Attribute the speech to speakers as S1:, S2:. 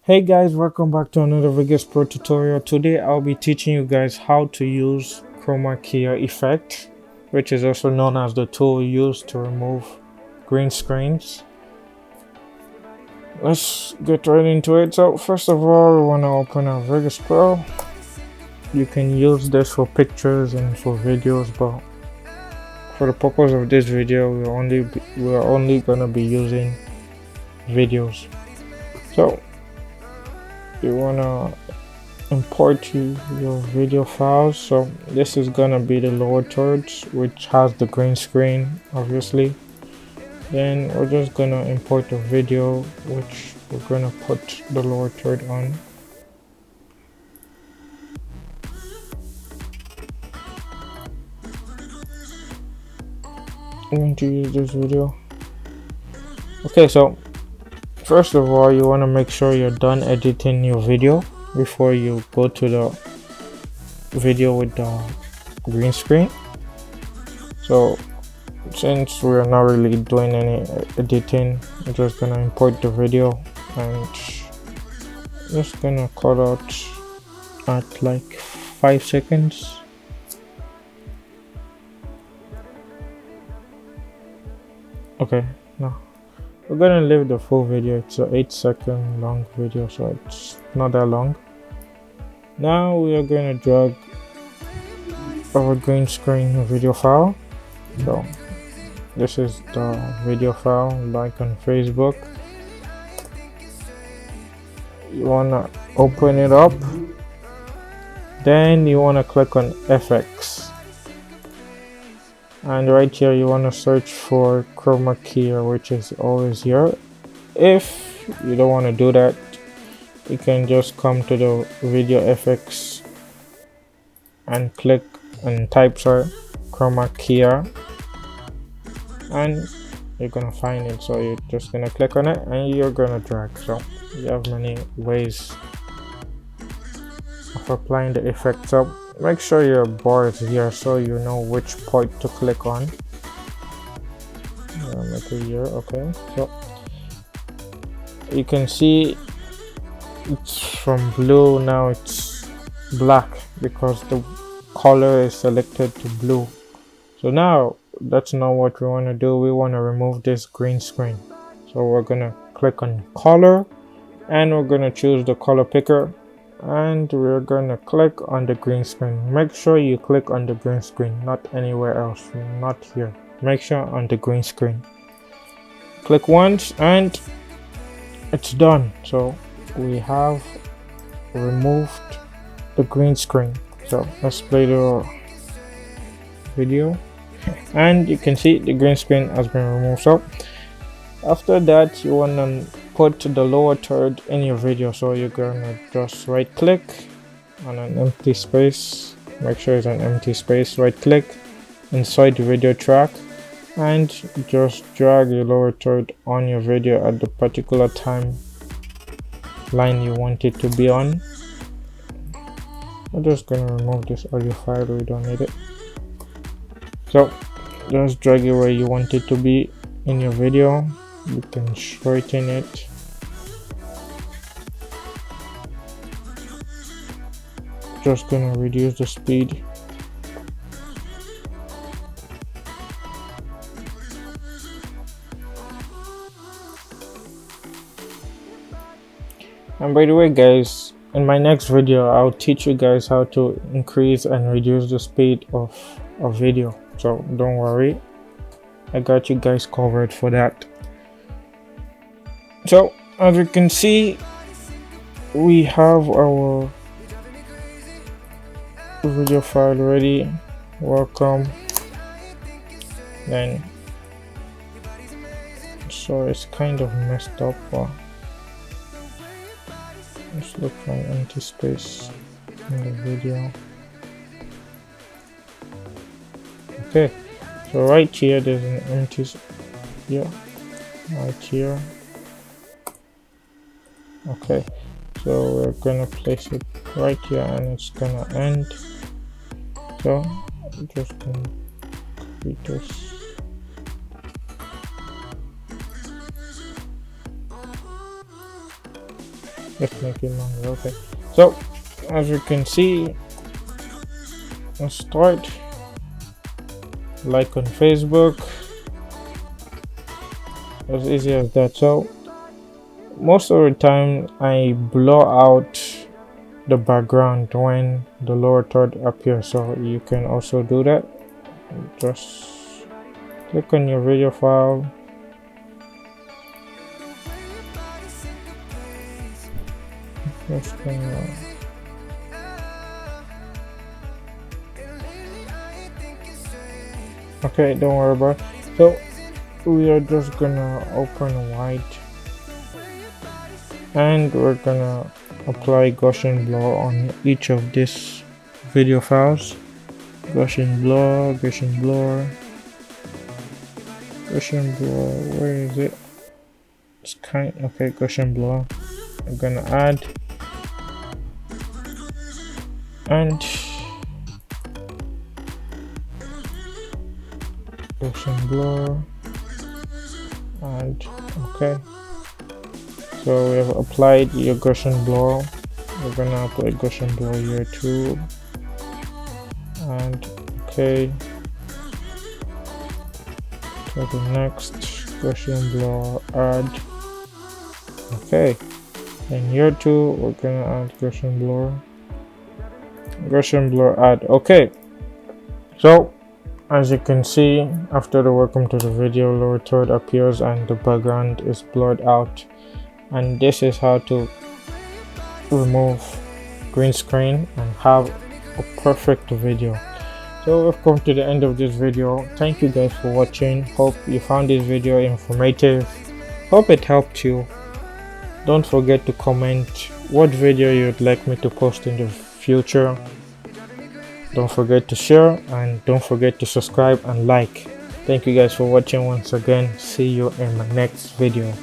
S1: Hey guys, welcome back to another Vegas Pro tutorial. Today I'll be teaching you guys how to use Chroma key effect, which is also known as the tool used to remove green screens. Let's get right into it. So first of all, we want to open our Vegas Pro. You can use this for pictures and for videos, but for the purpose of this video, we're only gonna be using videos. So you wanna import your video files. So this is gonna be the lower third, which has the green screen, obviously. Then we're just gonna import the video, which we're gonna put the lower third on. I'm going to use this video. Okay, so first of all, you want to make sure you're done editing your video before you go to the video with the green screen. So since we're not really doing any editing, I'm just gonna import the video and just gonna cut out at like 5 seconds. Okay, now we're gonna leave the full video. It's an 8-second long video, so it's not that long. Now we are gonna drag our green screen video file. So this is the video file, like on Facebook. You wanna open it up, then you wanna click on FX. And right here you want to search for Chroma key, which is always here. If you don't want to do that, you can just come to the video FX and click and type Chroma key, and you're gonna find it. So you're just gonna click on it and you're gonna drag. So you have many ways of applying the effect. So make sure your bar is here so you know which point to click on. Make it here. Okay, so you can see it's from blue, now it's black because the color is selected to blue. So now that's not what we want to do. We want to remove this green screen. So we're gonna click on color and we're gonna choose the color picker, and we're gonna click on the green screen. Make sure you click on the green screen, not anywhere else, not here. Make sure on the green screen. Click once and it's done. So we have removed the green screen. So let's play the video and you can see the green screen has been removed. So after that, you want to put the lower third in your video. So you're gonna just right click on an empty space, make sure it's an empty space, right click inside the video track and just drag your lower third on your video at the particular time line you want it to be on. I'm just gonna remove this audio file, we don't need it. So just drag it where you want it to be in your video. You can shorten it. Just gonna reduce the speed. And by the way guys, in my next video I'll teach you guys how to increase and reduce the speed of a video. So don't worry, I got you guys covered for that. So as you can see, we have our video file ready. Welcome. Then so it's kind of messed up, but let's look for an empty space in the video. Okay, so right here there's an empty, yeah, right here. Okay, so we're gonna place it right here and it's gonna end. So I'm just gonna copy this. Let's make it longer. Okay, so as you can see, let's start. Like on Facebook, as easy as that. So most of the time I blow out the background when the lower third appears, so you can also do that. Just click on your video file, just gonna okay, don't worry about it. So we are just gonna open white and we're gonna apply Gaussian blur on each of these video files. Gaussian blur, Gaussian blur, Gaussian blur, where is it? It's kind okay, Gaussian blur. I'm gonna add and Gaussian blur and okay. So we have applied your Gaussian blur. We're gonna apply Gaussian blur here too. And okay. So the next Gaussian blur add. Okay. And here too we're gonna add Gaussian blur. Gaussian blur add. Okay. So as you can see, after the welcome to the video, lower third appears and the background is blurred out. And this is how to remove green screen and have a perfect video. So we've come to the end of this video. Thank you guys for watching. Hope you found this video informative. Hope it helped you. Don't forget to comment what video you'd like me to post in the future. Don't forget to share and don't forget to subscribe and like. Thank you guys for watching once again. See you in my next video.